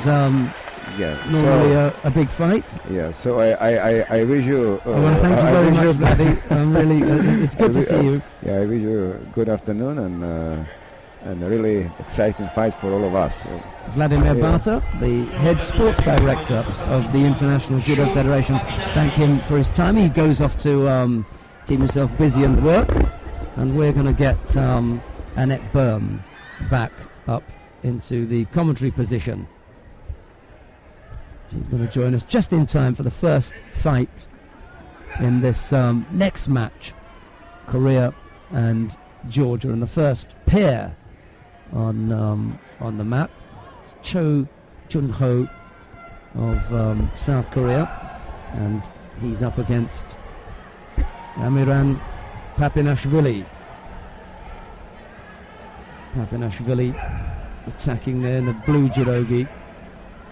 is normally a big fight. Yeah, so I wish you... I want to thank you very much, Vladdy. I'm really, it's good to see you. Yeah, I wish you a good afternoon and a really exciting fight for all of us. Vladimir Barta, the head sports director of the International Judo Federation, thank him for his time. He goes off to keep himself busy and work, and we're going to get Annette Berm back up into the commentary position. She's going to join us just in time for the first fight in this next match, Korea and Georgia, and the first pair on the mat. It's Cho Jun-ho of South Korea, and he's up against Amiran Papinashvili. Papinashvili attacking there in the blue judogi,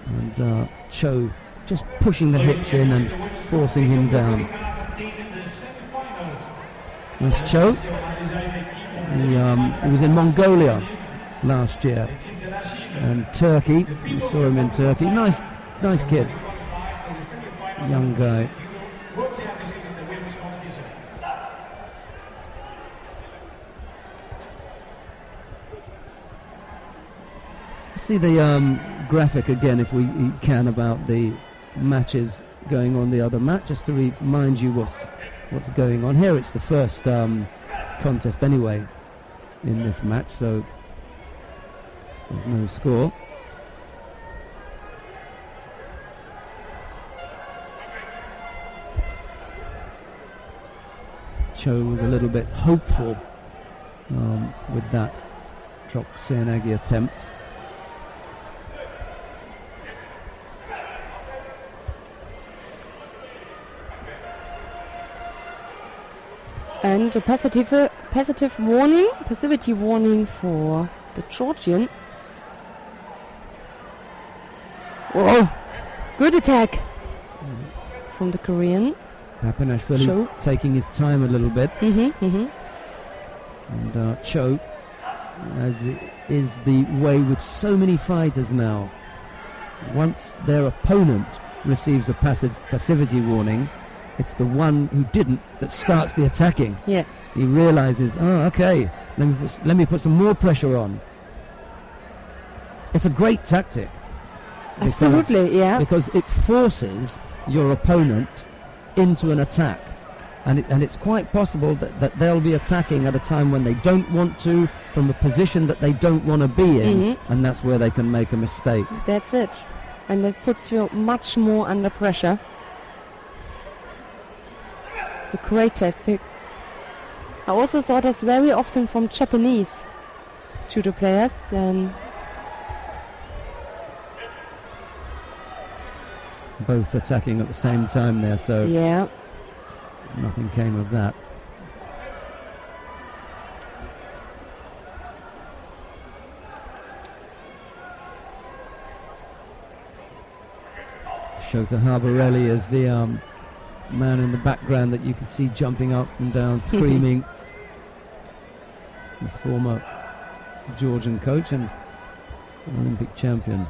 and Cho just pushing the hips in and forcing him down. That's Cho. He was in Mongolia last year, and Turkey. We saw him in Turkey. Nice kid, young guy. See the graphic again, if we can, about the matches going on the other mat, just to remind you what's going on here. It's the first contest anyway in this match, so there's no score. Cho was a little bit hopeful with that drop Seoinage attempt. And a passivity warning for the Georgian. Whoa! Good attack from the Korean. Papinashvili taking his time a little bit. And Cho, as is the way with so many fighters now, once their opponent receives a passivity warning, it's the one who didn't that starts the attacking. Yes. He realizes, oh, okay, let me put some more pressure on. It's a great tactic. Absolutely, yeah. Because it forces your opponent into an attack. And it's quite possible that they'll be attacking at a time when they don't want to, from a position that they don't want to be in, and that's where they can make a mistake. That's it. And that puts you much more under pressure. It's a great tactic. I also saw this very often from Japanese judo players. And both attacking at the same time there, so yeah, nothing came of that. Shota Harborelli is the man in the background that you can see jumping up and down, screaming. The former Georgian coach and Olympic champion.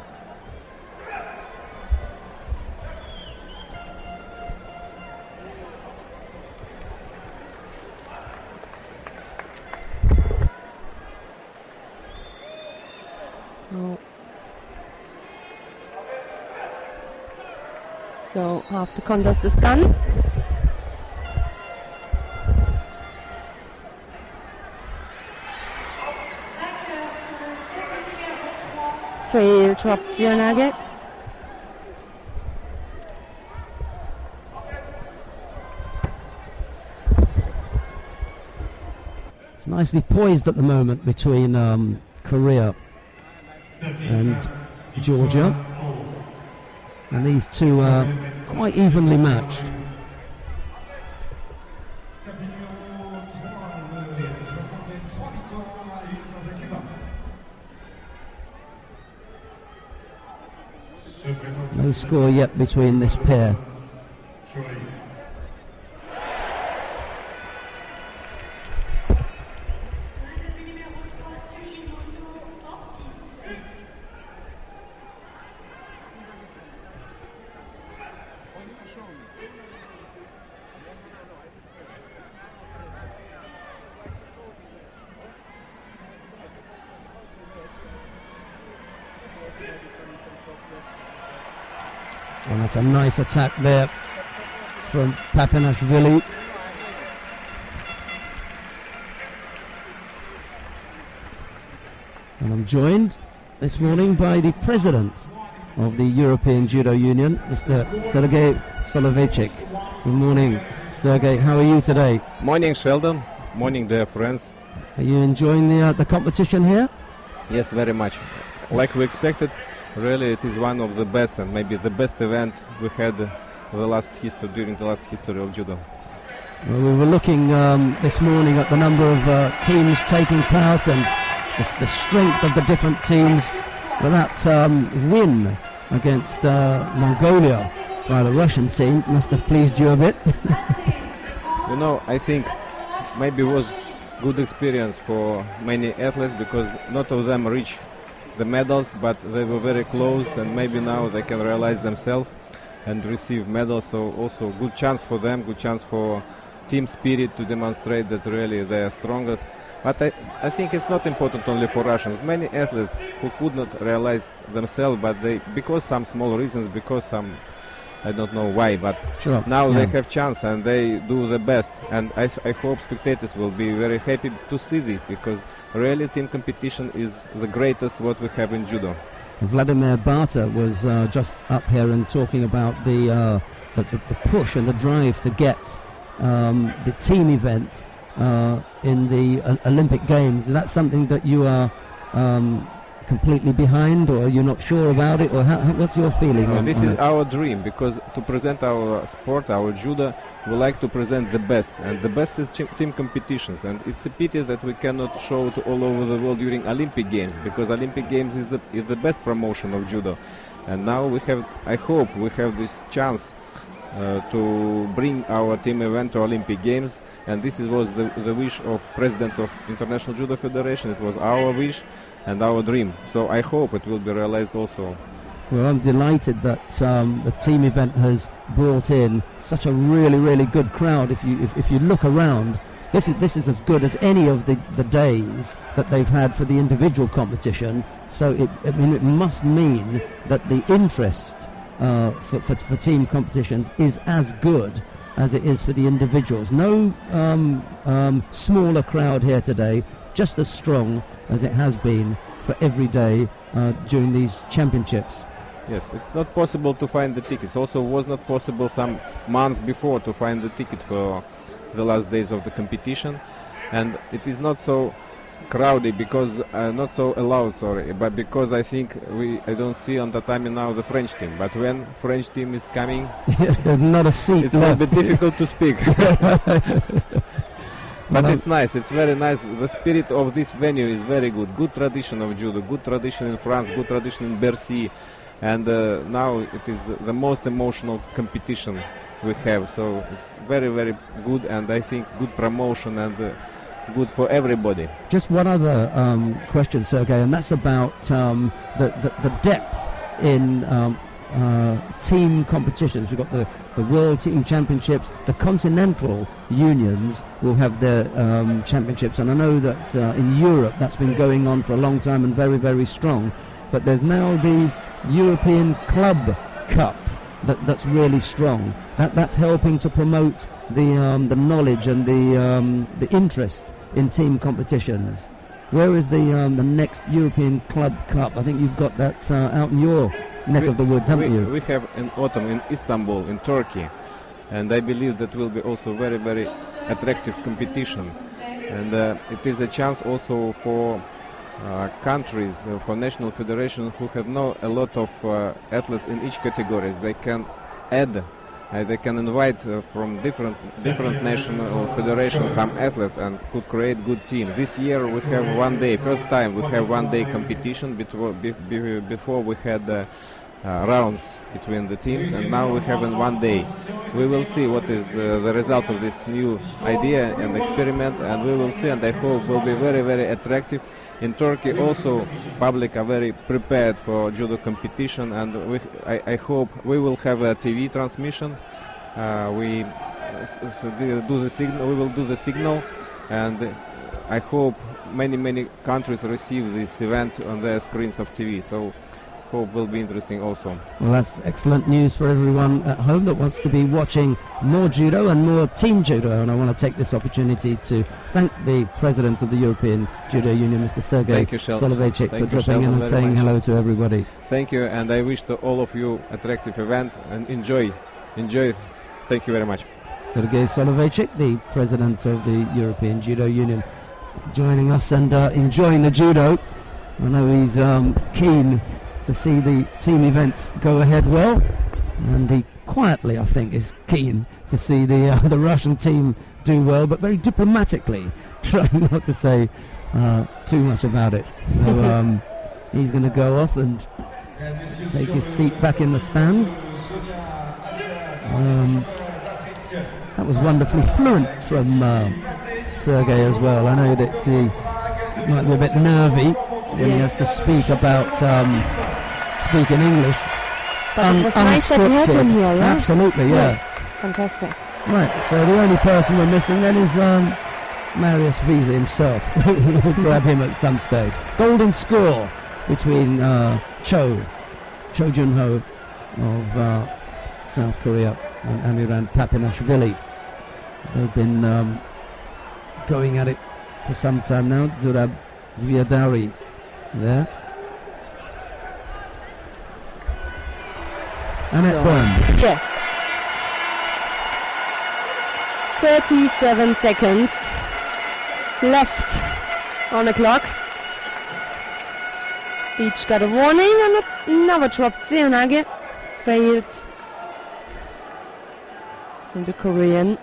So half the contest is done. Fail drop Seoinage. It's nicely poised at the moment between Korea and Georgia, and these two are quite evenly matched. No score yet between this pair. And that's a nice attack there from Papanashvili. And I'm joined this morning by the president of the European Judo Union, Mr. Sergei Soloveichik. Good morning, Sergei. How are you today? Morning, Sheldon. Morning, dear friends. Are you enjoying the competition here? Yes, very much. Like we expected, really it is one of the best and maybe the best event we had during the last history of judo. Well, we were looking this morning at the number of teams taking part and the strength of the different teams. But that win against Mongolia by the Russian team must have pleased you a bit. You know, I think maybe it was good experience for many athletes because not all of them reached the medals, but they were very close, and maybe now they can realize themselves and receive medals. So also good chance for them, good chance for team spirit to demonstrate that really they are strongest. But I think it's not important only for Russians. Many athletes who could not realize themselves, but because some small reasons, because some, I don't know why, but sure. Now they have chance and they do the best. And I hope spectators will be very happy to see this, because really team competition is the greatest what we have in judo. Vladimir Barta was just up here and talking about the push and the drive to get the team event in the Olympic Games. Is that something that you are completely behind, or you're not sure about it, or what's your feeling on this on is it? Our dream, because to present our sport, our judo, we like to present the best, and the best is team competitions, and it's a pity that we cannot show it all over the world during Olympic Games, because Olympic Games is the best promotion of judo. And now we have, I hope we have this chance to bring our team event to Olympic Games, and this was the wish of President of International Judo Federation. It was our wish and our dream, so I hope it will be realized also. Well, I'm delighted that the team event has brought in such a really good crowd. If you look around, this is as good as any of the days that they've had for the individual competition. So it must mean that the interest for team competitions is as good as it is for the individuals. No smaller crowd here today, just as strong as it has been for every day during these championships. Yes, it's not possible to find the tickets. Also was not possible some months before to find the ticket for the last days of the competition. And it is not so crowded because, not so allowed, sorry, but because I think I don't see on tatami now the French team. But when French team is coming, there's not a seat it will be difficult to speak. But it's nice, it's very nice. The spirit of this venue is very good. Good tradition of judo, good tradition in France, good tradition in Bercy. And now it is the most emotional competition we have. So it's very good, and I think good promotion and good for everybody. Just one other question, Sergei, and that's about the depth in team competitions. We've got the World Team Championships, the Continental Unions will have their championships, and I know that in Europe that's been going on for a long time and very strong, but there's now the European Club Cup that's really strong. That's helping to promote the knowledge and the interest in team competitions. Where is the next European Club Cup? I think you've got that out in your neck of the woods, haven't you? We have in autumn in Istanbul, in Turkey, and I believe that will be also very attractive competition. And it is a chance also for countries, for national federations who have a lot of athletes in each categories. They can add, they can invite from different national federations some athletes and could create good team. This year we have 1 day, first time we have 1 day competition. Before we had rounds between the teams, and now we have in 1 day. We will see what is the result of this new idea and experiment, and we will see, and I hope will be very attractive. In Turkey also public are very prepared for judo competition, and I hope we will have a TV transmission. We will do the signal, and I hope many countries receive this event on their screens of TV. So hope will be interesting also. Well, that's excellent news for everyone at home that wants to be watching more judo and more team judo. And I want to take this opportunity to thank the president of the European Judo Union, Mr. Sergei Soloveichik, for dropping in and saying hello to everybody. Thank you, and I wish to all of you attractive event and enjoy. Thank you very much. Sergei Soloveichik, the president of the European Judo Union, joining us and enjoying the judo. I know he's keen to see the team events go ahead well, and he quietly, I think, is keen to see the Russian team do well, but very diplomatically trying not to say too much about it. So he's going to go off and take his seat back in the stands. That was wonderfully fluent from Sergei as well. I know that he might be a bit nervy when he has to speak in English. But it was nice that we had him here, yeah? Absolutely, yeah. Yes, fantastic. Right, so the only person we're missing then is Marius Wiese himself. We'll grab him at some stage. Golden score between Cho Jun-ho of South Korea and Amiran Papinashvili. They've been going at it for some time now. Zurab Zviadari there. Annette Bond. Yes. 37 seconds left on the clock. Each got a warning and another dropped Seonage. Failed in the Korean.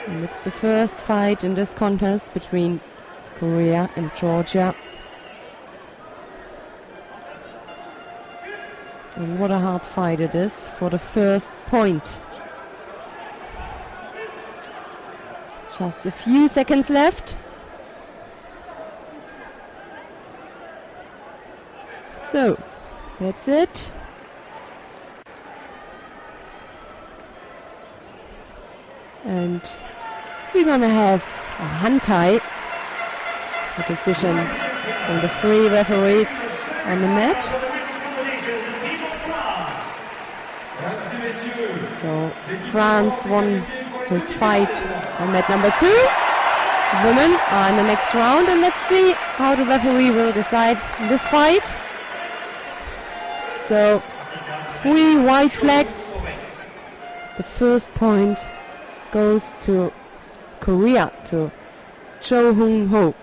And it's the first fight in this contest between Korea and Georgia. And what a hard fight it is for the first point. Just a few seconds left. So, that's it. And we're gonna have a Hantai, a decision from the three referees on the mat. So France won his fight on mat number 2. Women are in the next round, and let's see how the referee will decide this fight. So 3 white flags. The first point goes to Korea, to Cho Hung-ho.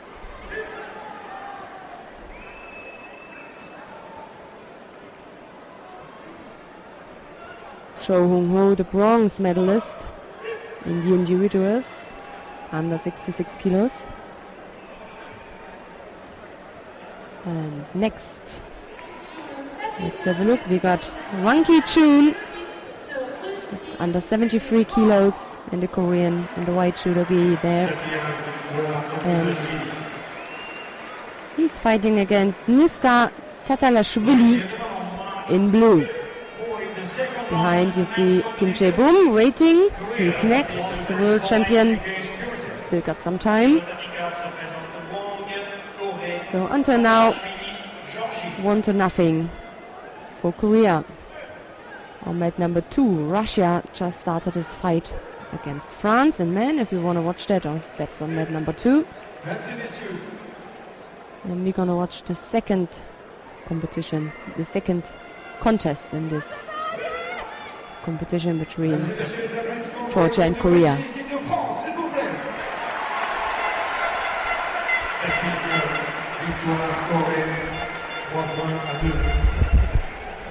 Cho Hung-ho, the bronze medalist, Indian judoist, under 66 kilos. And next, let's have a look. We got Wang Ki-chun. It's under 73 kilos in the Korean, in the white judo gi there. And he's fighting against Nuska Tatalashvili in blue. Behind you see Kim Jae-bum waiting. He's next, the world champion. Still got some time. So until now, 1-0 for Korea. On mat number 2, Russia just started his fight against France in men. If you want to watch that, that's on mat number 2. And we're gonna watch the second competition, the second contest in this competition between Georgia and Korea.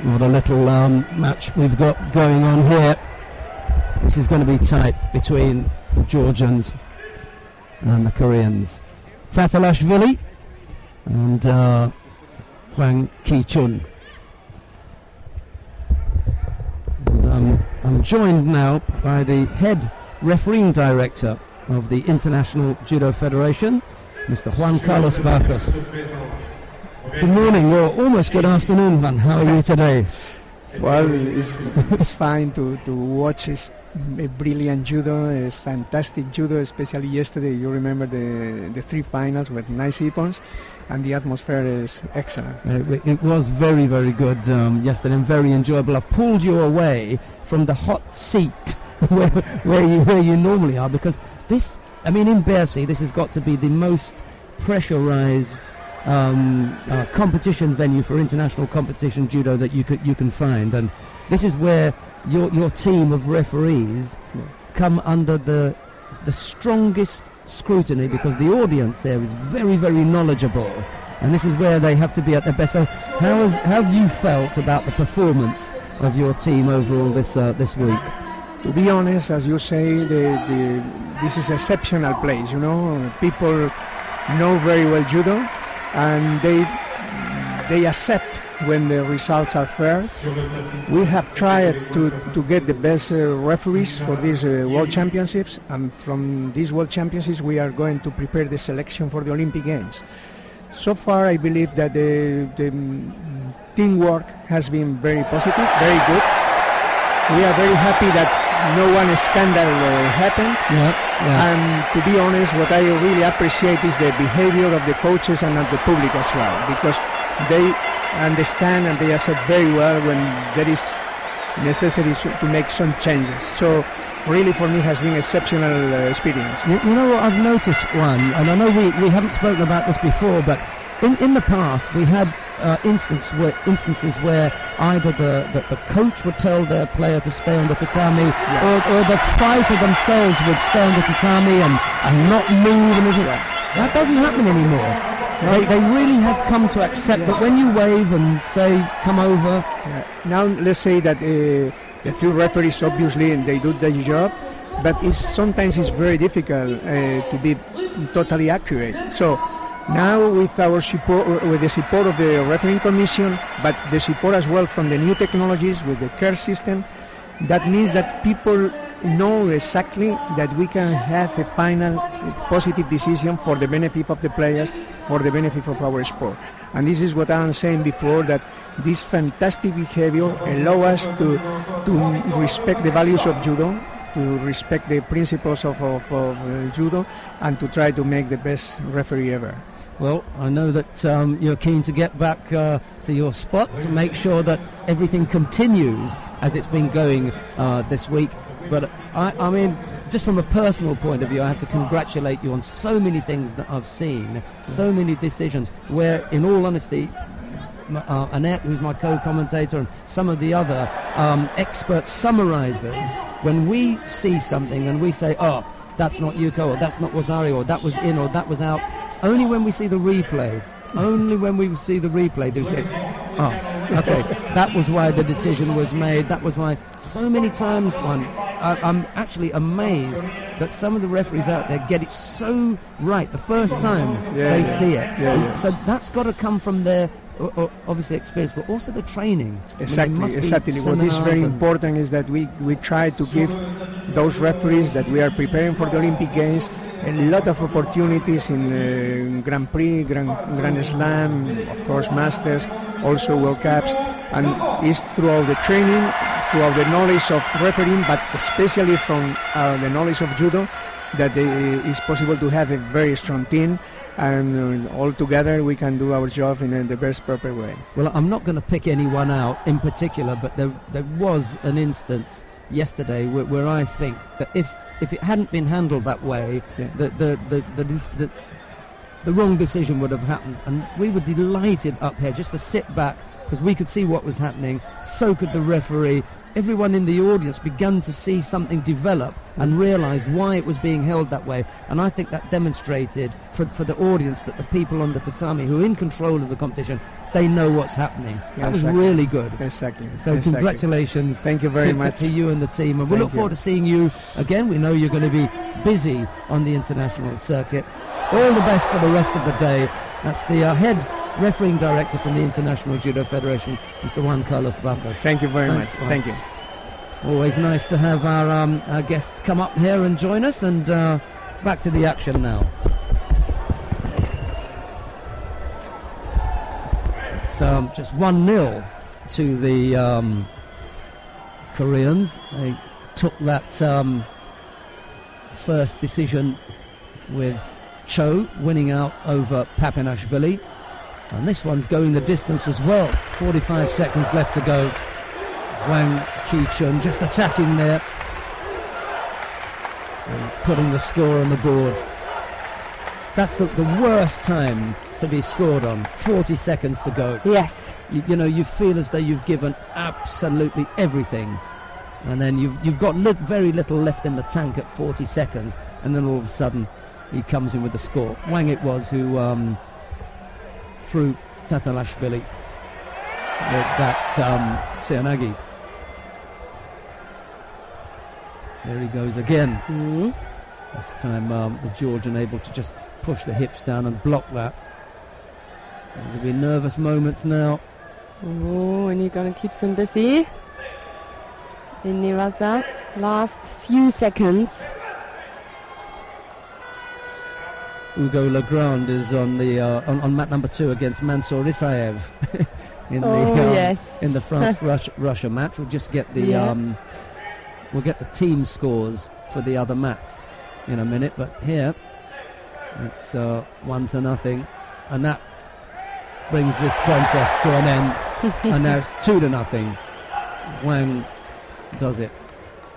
What a little match we've got going on here. This is going to be tight between the Georgians and the Koreans. Tatalashvili and Hwang Ki-chun. And I'm joined now by the head refereeing director of the International Judo Federation, Mr. Juan Carlos Vargas. Good morning, or almost good afternoon, Juan. How are you today? Well, it's fine to watch. It's a brilliant judo. It's fantastic judo, especially yesterday. You remember the three finals with nice ippons, and the atmosphere is excellent. It was very, very good yesterday and very enjoyable. I've pulled you away from the hot seat where you normally are, because this, I mean, in Bercy, this has got to be the most pressurized competition venue for international competition judo that you can find, and this is where your team of referees come under the strongest scrutiny, because the audience there is very, very knowledgeable, and this is where they have to be at their best. So how have you felt about the performance of your team overall this week? To be honest, as you say, this is an exceptional place. You know, people know very well judo, and they accept when the results are fair. We have tried to get the best referees for these World Championships, and from these World Championships we are going to prepare the selection for the Olympic Games. So far I believe that the teamwork has been very positive, very good. We are very happy that no one scandal happened. And to be honest, what I really appreciate is the behavior of the coaches and of the public as well, because they understand and they accept very well when there is necessary to make some changes. So really for me has been exceptional experience. You know what, I've noticed one, and I know we haven't spoken about this before, but in the past we had instances where either the coach would tell their player to stay on the tatami, or the fighter themselves would stay on the tatami and not move, and that doesn't happen anymore. They really have come to accept that when you wave and say come over. Now let's say that the three referees, obviously they do their job, but sometimes it's very difficult to be totally accurate. So now with our support, with the support of the refereeing commission, but the support as well from the new technologies with the care system, that means that people know exactly that we can have a final positive decision for the benefit of the players, for the benefit of our sport. And this is what I'm saying before, that this fantastic behavior allow us to respect the values of judo, to respect the principles of judo, and to try to make the best referee ever. Well, I know that you're keen to get back to your spot to make sure that everything continues as it's been going this week. But I mean, just from a personal point of view, I have to congratulate you on so many things that I've seen, so many decisions where, in all honesty, Annette, who's my co-commentator, and some of the other expert summarizers, when we see something and we say, oh, that's not Yuko, or that's not Wasario, or that was in, or that was out, only when we see the replay, do we say, oh, okay, that was why the decision was made, that was why. So many times, I'm actually amazed that some of the referees out there get it so right the first time they see it. So that's got to come from their obviously experience, but also the training. Exactly. What is very important is that we try to give those referees that we are preparing for the Olympic Games a lot of opportunities in Grand Prix, Grand Slam, of course Masters, also World Cups, and it's throughout the training, throughout the knowledge of refereeing, but especially from the knowledge of judo, that it's possible to have a very strong team, and all together we can do our job in the best proper way. Well, I'm not going to pick anyone out in particular, but there was an instance yesterday where I think that if it hadn't been handled that way, the wrong decision would have happened, and we were delighted up here just to sit back because we could see what was happening. So could the referee. Everyone in the audience began to see something develop and realised why it was being held that way, and I think that demonstrated for the audience that the people on the tatami who are in control of the competition, they know what's happening. That was really good. Exactly. So congratulations. Thank you very much to you and the team, and we look forward to seeing you again. We know you're going to be busy on the international circuit. All the best for the rest of the day. That's the head refereeing director from the International Judo Federation, Mr. Juan Carlos Barcos. Thank you very much. Thank you. Always nice to have our guests come up here and join us, and back to the action now. It's just 1-0 to the Koreans. They took that first decision with Cho winning out over Papinashvili, and this one's going the distance as well. 45 seconds left to go. Wang Ki-chun just attacking there and putting the score on the board. That's the worst time to be scored on. 40 seconds to go. Yes. You know, you feel as though you've given absolutely everything, and then you've got very little left in the tank at 40 seconds, and then all of a sudden he comes in with the score. Wang it was who threw Tatalashvili with that Seonagi. There he goes again. This time the Georgian able to just push the hips down and block that. There'll be nervous moments now. Oh, and you're going to keep them busy. In Nevasa, last few seconds. Ugo Legrand is on the on mat number 2 against Mansour Isaev in in the France Russia match. We'll just get the we'll get the team scores for the other mats in a minute, but here it's 1-0, and that brings this contest to an end. And now it's 2-0. Wang does it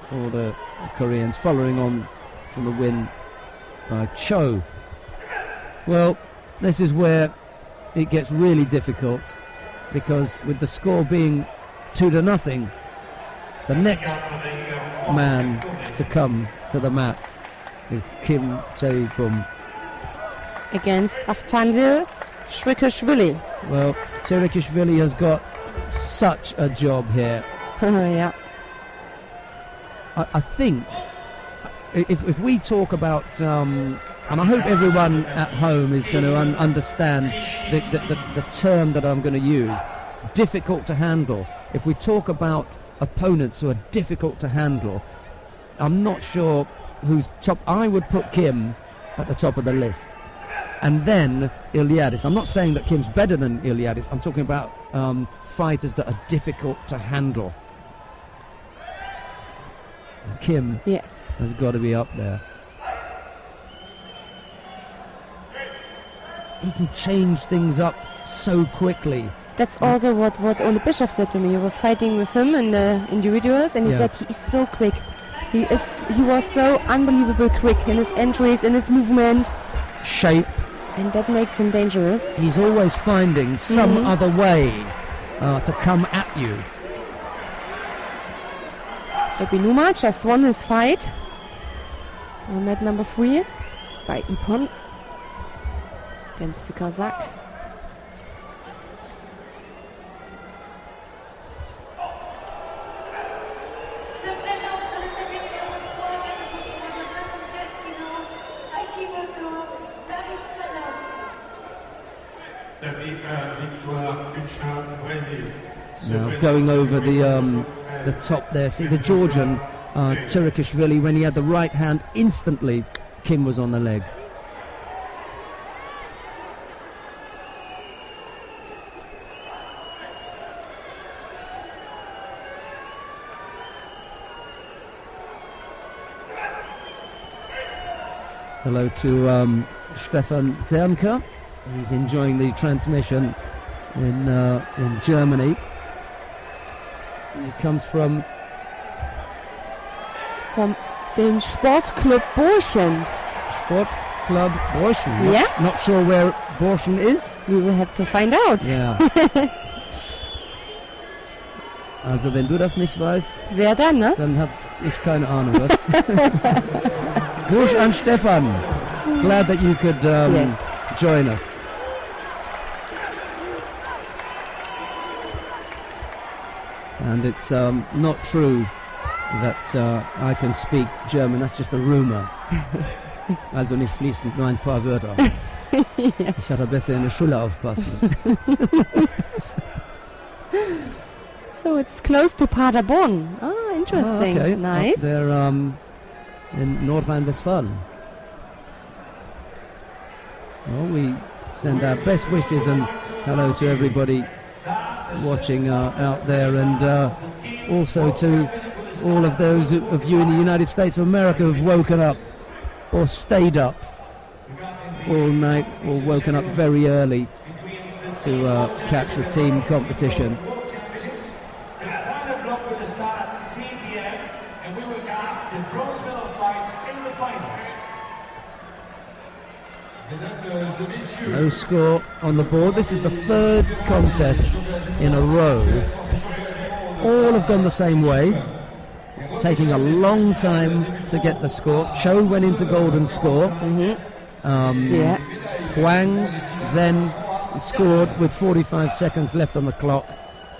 for the Koreans, following on from the win by Cho. Well, this is where it gets really difficult, because with the score being 2-0, the next man to come to the mat is Kim Jae-bum against Avtandil Shwikashvili. Well, Cherikishvili has got such a job here. Yeah. I think if we talk about, and I hope everyone at home is going to understand the term that I'm going to use, difficult to handle. If we talk about opponents who are difficult to handle, I'm not sure who's top. I would put Kim at the top of the list, and then Iliadis. I'm not saying that Kim's better than Iliadis. I'm talking about fighters that are difficult to handle. Kim has got to be up there. He can change things up so quickly. That's also what Ole Bischoff said to me. He was fighting with him in the individuals, and he said he is so quick. He was so unbelievably quick in his entries, in his movement. Shape. And that makes him dangerous. He's always finding some other way to come at you. Ebinuma just won his fight on mat number 3 by Ippon against the Kazakh. Now going over the top there, see the Georgian Cherikishvili, when he had the right hand, instantly Kim was on the leg. Hello to Stefan Zernka. He's enjoying the transmission in Germany. He comes from dem Sportclub Borchen. Sportclub Borchen. Yeah. Not sure where Borchen is. We will have to find out. Ja. Also wenn du das nicht weißt, wer dann, ne? Dann habe ich keine Ahnung. Was? Gruß an Stefan. Glad that you could join us. And it's not true that I can speak German. That's just a rumor. Also nicht fließend, nur ein paar Wörter. Ich hatte besser in der Schule aufpassen. So it's close to Paderborn. Ah, interesting. Okay. Nice. Up there in Nordrhein-Westfalen. Well, we send our best wishes and hello to everybody watching out there, and also to all of those of you in the United States of America who've woken up or stayed up all night or woken up very early to catch the team competition. No score on the board. This is the third contest in a row. All have gone the same way, taking a long time to get the score. Cho went into golden score. Huang then scored with 45 seconds left on the clock,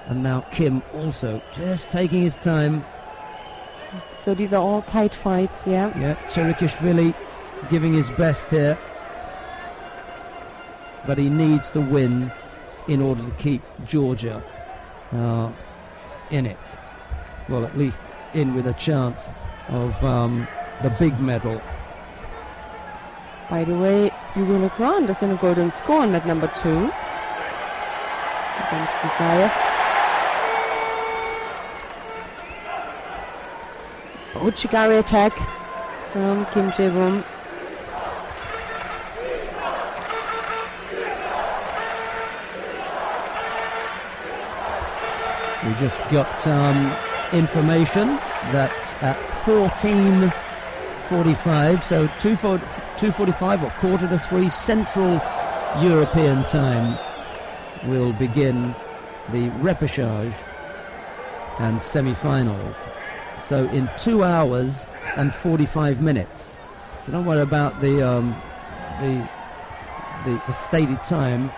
and now Kim also just taking his time. So these are all tight fights, yeah. Yeah, Cherikishvili giving his best here, but he needs to win in order to keep Georgia in it. Well, at least in with a chance of the big medal. By the way, Hugo Legrand is in a golden score on mat number 2 against Desire. Uchigari attack from Kim Jae-woon. We just got information that at 14:45, so 2:45 or quarter to 3 Central European time, will begin the repechage and semi-finals. So in 2 hours and 45 minutes. So don't worry about the stated time.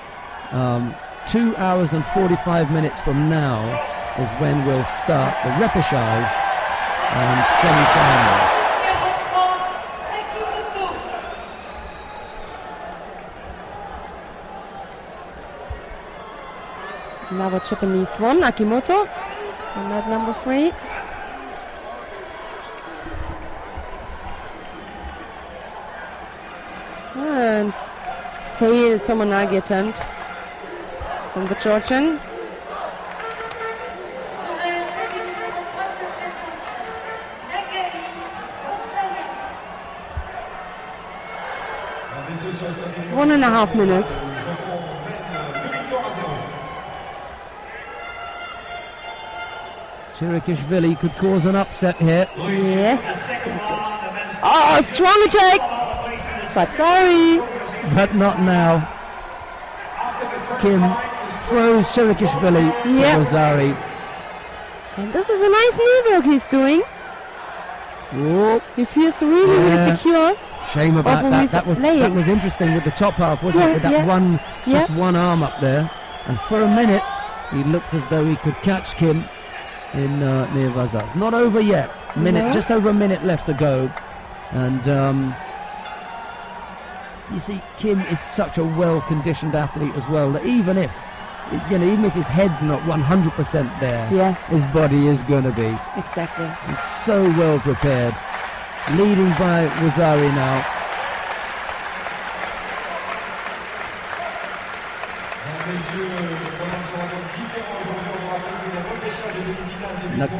2 hours and 45 minutes from now is when we'll start the repechage and semi-finals. Another Japanese one, Akimoto, on mat number 3. And failed Tomonagi attempt from the Georgian. One and a half minutes. Cherikishvili could cause an upset here. Yes. Oh, strong attack! But sorry. But not now. Kim throws Cherikishvili to Rosari. And this is a nice knee work he's doing. Whoa. He feels really, really secure. Shame about that. That was interesting with the top half, wasn't it? With that one arm up there. And for a minute, he looked as though he could catch Kim in near Vazaz. Not over yet. Just over a minute left to go. And you see, Kim is such a well-conditioned athlete as well that even if his head's not 100% there, his body is going to be. Exactly. He's so well prepared. Leading by Rosari now.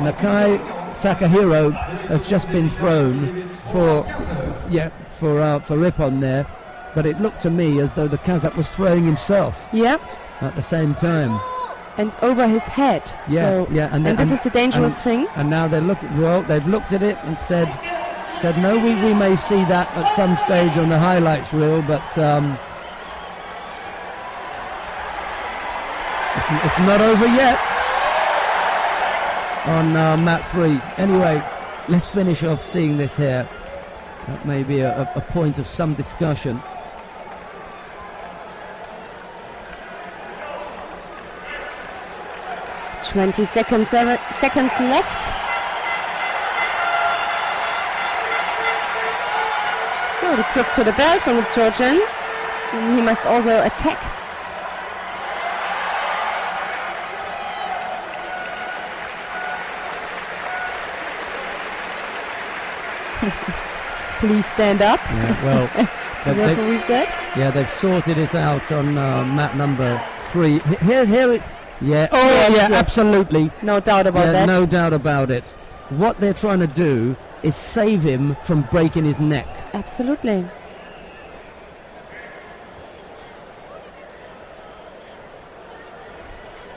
Nakai Takahiro has just been thrown for Rippon there, but it looked to me as though the Kazakh was throwing himself. Yeah. At the same time. And over his head. And this is the dangerous thing. And now they've looked at it and said no, we may see that at some stage on the highlights reel, but it's not over yet on mat 3. Anyway, let's finish off seeing this here. That may be a point of some discussion. Seconds left. So the grip to the belt from the Georgian. And he must also attack. Please stand up. Yeah, well, they've sorted it out on mat number 3. Here it. Yeah. Absolutely. No doubt about that. No doubt about it. what they're trying to do is save him from breaking his neck. Absolutely.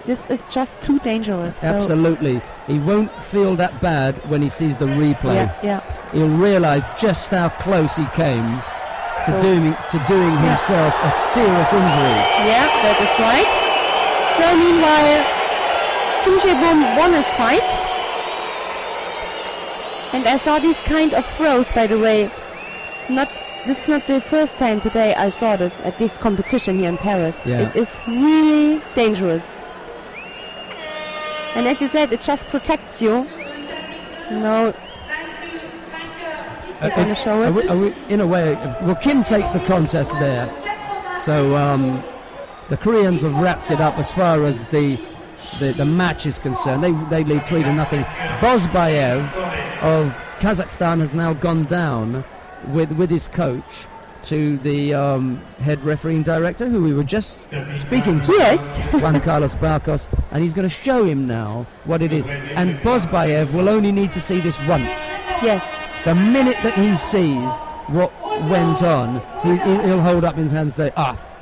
This is just too dangerous. So Absolutely. He won't feel that bad when he sees the replay. yeah. He'll realise just how close he came to doing himself a serious injury. Yeah, that is right. So meanwhile, Kim Jae-bum won his fight. And I saw these kind of throws, by the way. It's not the first time today I saw this at this competition here in Paris. Yeah. It is really dangerous. And as you said, it just protects you. No. Going to show it. In a way, well, Kim takes the contest there. So the Koreans have wrapped it up as far as the match is concerned. They lead 3-0. Bozbayev of Kazakhstan has now gone down with his coach to the head refereeing director, who we were just speaking to, Yes. Juan Carlos Barcos, and he's going to show him now what it is. And Bozbayev will only need to see this once. Yes. The minute that he sees what went on, he'll hold up his hand and say,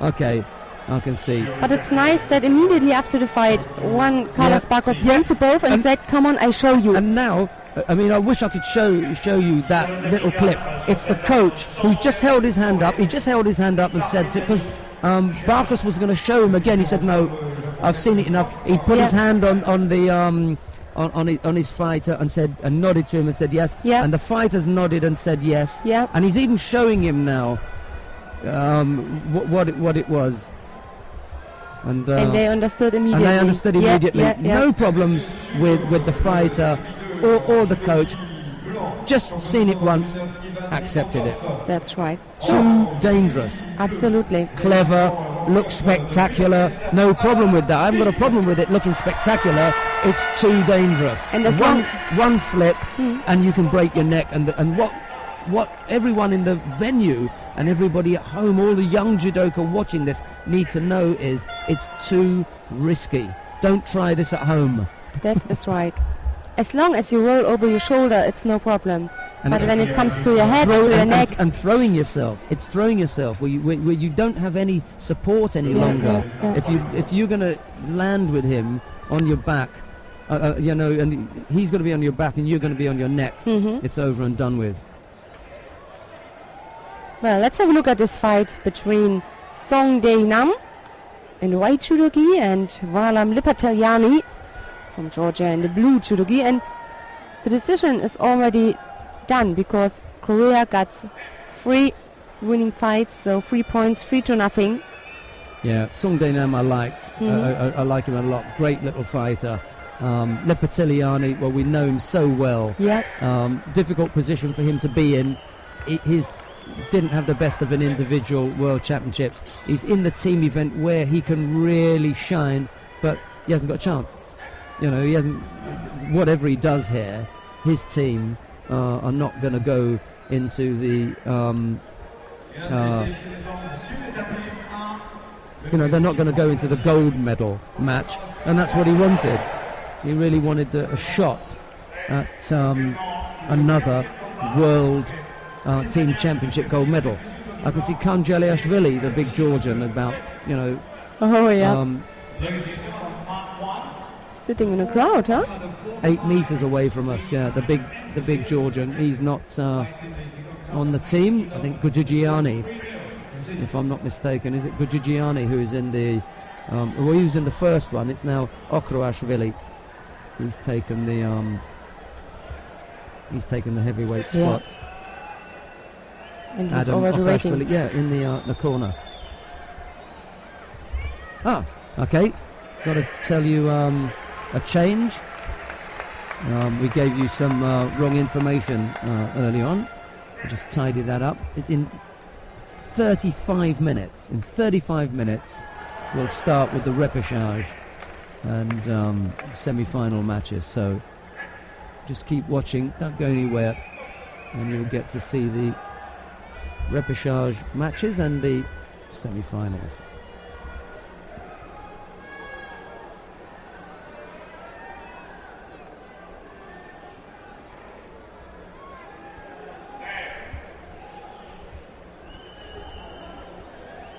okay, I can see. But it's nice that immediately after the fight, Juan Carlos Barcos went to both and said, come on, I show you. And now, I mean, I wish I could show you that little clip. It's the coach who's just held his hand up. He just held his hand up and said, because Barcos was going to show him again. He said, no, I've seen it enough. He put his hand on his fighter and nodded to him and said yes. Yeah. And the fighter's nodded and said yes. Yeah. And he's even showing him now what it was. And they understood immediately. Yeah. No problems with the fighter or the coach. Just seen it once, accepted it. That's right. Too dangerous. Absolutely. Clever, looks spectacular. No problem with that. I haven't got a problem with it looking spectacular. It's too dangerous. And as one slip and you can break your neck. And what everyone in the venue and everybody at home, all the young judoka watching this, need to know is it's too risky. Don't try this at home. That is right. As long as you roll over your shoulder, it's no problem. But when it comes to your head, to your neck... And throwing yourself. It's throwing yourself where you don't have any support any longer. Yeah. If you're going to land with him on your back, and he's going to be on your back and you're going to be on your neck, it's over and done with. Well, let's have a look at this fight between Song Dae-nam in white judogi and Valam Lipatayani from Georgia in the blue judogi. And the decision is already done because Korea got 3 winning fights, so 3 points, 3-0. Yeah, Song Dae-nam I like. I like him a lot. Great little fighter. Lipatayani, well, we know him so well. Yeah. Difficult position for him to be in. His didn't have the best of an individual world championships. He's in the team event where he can really shine, but he hasn't got a chance. He hasn't. Whatever he does here, his team are not going to go into the. They're not going to go into the gold medal match, and that's what he wanted. He really wanted a shot at another world team championship gold medal. I can see Kanjaliashvili, the big Georgian, about Oh yeah. Sitting in a crowd, huh? 8 meters away from us. Yeah, the big Georgian. He's not on the team. I think Gujigiani, if I'm not mistaken, is it Gujigiani who is in the? He was in the first one. It's now Okroashvili. He's taken the heavyweight spot. And he's already waiting. Yeah, in the corner. Okay. Got to tell you a change. We gave you some wrong information early on. I'll just tidy that up. It's in 35 minutes. In 35 minutes, we'll start with the repechage and semi-final matches. So just keep watching. Don't go anywhere, and you'll get to see the repechage matches and the semi-finals.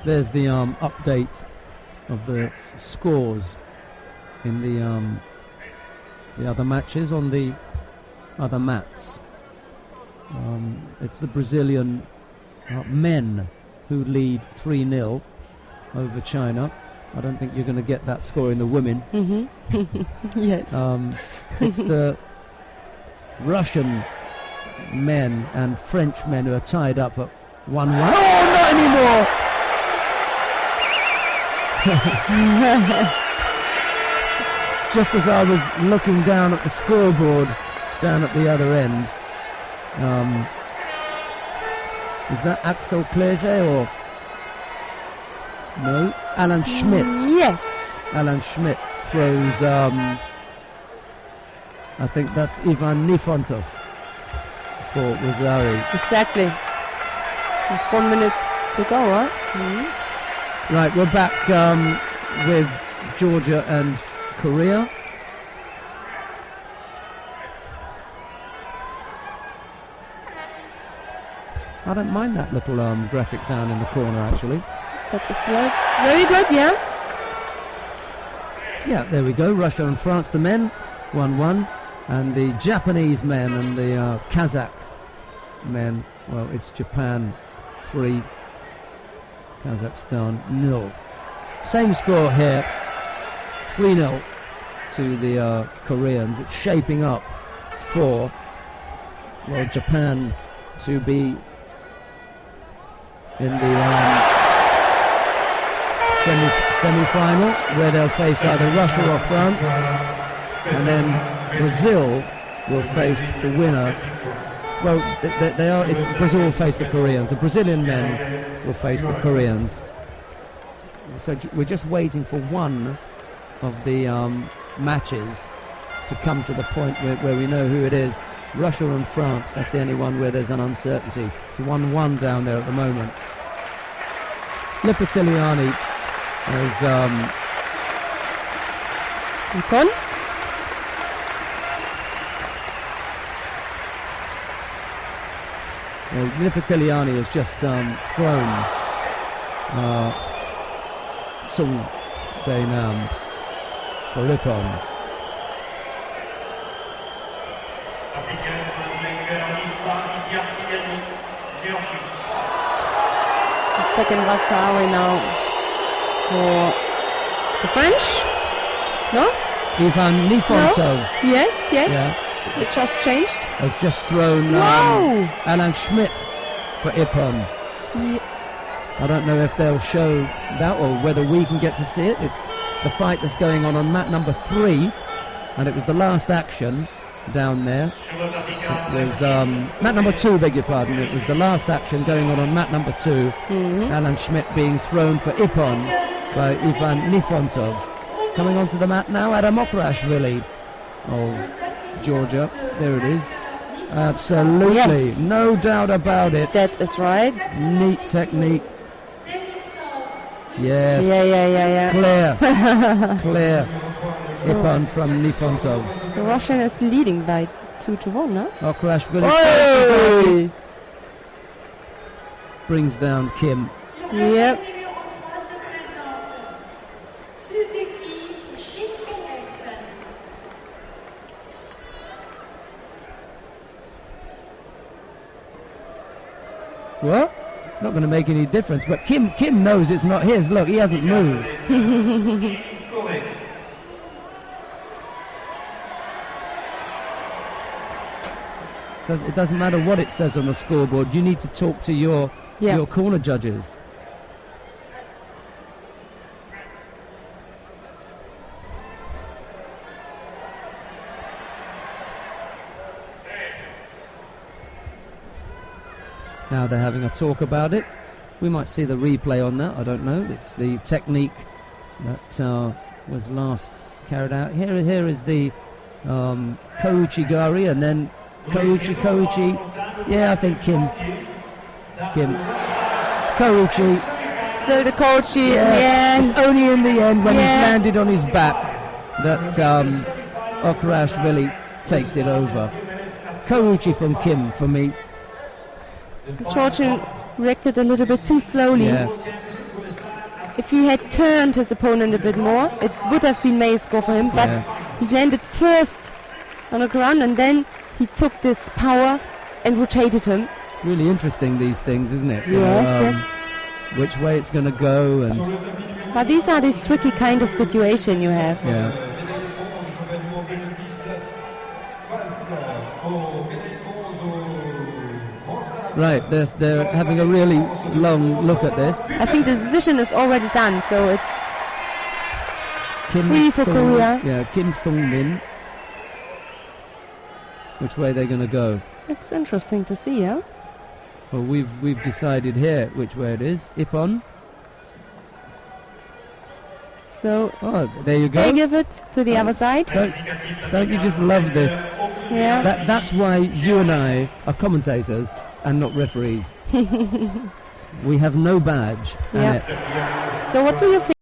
there's the update of the scores in the other matches on the other mats. It's the Brazilian men who lead 3-0 over China. I don't think you're going to get that score in the women. Yes. It's the Russian men and French men who are tied up at 1-1. Oh, not anymore! Just as I was looking down at the scoreboard down at the other end, is that Axel Clerget or no? Alan Schmidt. Yes. Alan Schmidt throws, I think that's Ivan Nifontov for Rosari. Exactly. 1 minute to go, right? Right, we're back with Georgia and Korea. I don't mind that little graphic down in the corner, actually. That is very good, yeah. Yeah, there we go. Russia and France, the men, 1-1. And the Japanese men and the Kazakh men, well, it's Japan 3, Kazakhstan 0. Same score here, 3-0 to the Koreans. It's shaping up for, well, Japan to be in the semi-final, where they'll face either Russia or France, and then Brazil will face the winner. Well, they are. Brazil will face the Koreans. The Brazilian men will face the Koreans. So we're just waiting for one of the matches to come to the point where we know who it is. Russia and France, that's the only one where there's an uncertainty. It's 1-1 down there at the moment. Lipitiliani is Lipitiliani has just thrown Sung Dae-nam for Rippon. Second Vaxawi now for the French. No? Ivan Nifontov. No? Yes. Yeah. It just changed. Has just thrown Alan Schmidt for Ippon. Yeah. I don't know if they'll show that or whether we can get to see it. It's the fight that's going on mat number 3, and it was the last action down there. It was mat number 2, beg your pardon. It was the last action going on mat number 2. Alan Schmidt being thrown for Ippon by Ivan Nifontov. Coming onto the mat now, Adam Okrashvili of Georgia. There it is. Absolutely. Yes. No doubt about it. That is right. Neat technique. Yes. Yeah. Clear. Ippon from Nifontov. So Russia is leading by 2-1, no? Okrashvili brings down Kim. Yep. What? Not going to make any difference, but Kim knows it's not his. Look, he hasn't moved. It doesn't matter what it says on the scoreboard. You need to talk to your corner judges. Now they're having a talk about it. We might see the replay on that. I don't know. It's the technique that was last carried out. Here is the Kouchi Gari, and then Kouchi. Yeah, I think Kim. Kouchi. Still the Kouchi. Yeah. It's only in the end when he's landed on his back that Okrashvili takes it over. Kouchi from Kim for me. Georgian reacted a little bit too slowly. Yeah. if he had turned his opponent a bit more, it would have been May's score for him, but he landed first on the ground and then he took this power and rotated him. Really interesting, these things, isn't it? You Yes, know, yes. which way it's going to go, and But these are these tricky kind of situation you have. yeah. Right, they're having a really long look at this. I think the decision is already done, so it's Kim Free for Korea. Yeah, Kim Sung-min. Which way they're going to go? it's interesting to see, yeah? Well, we've decided here which way it is. Ippon. So Oh, there you go. they give it to the other side. Don't you just love this? Yeah. That's why you and I are commentators and not referees. We have no badge. Yeah. And So what do you think?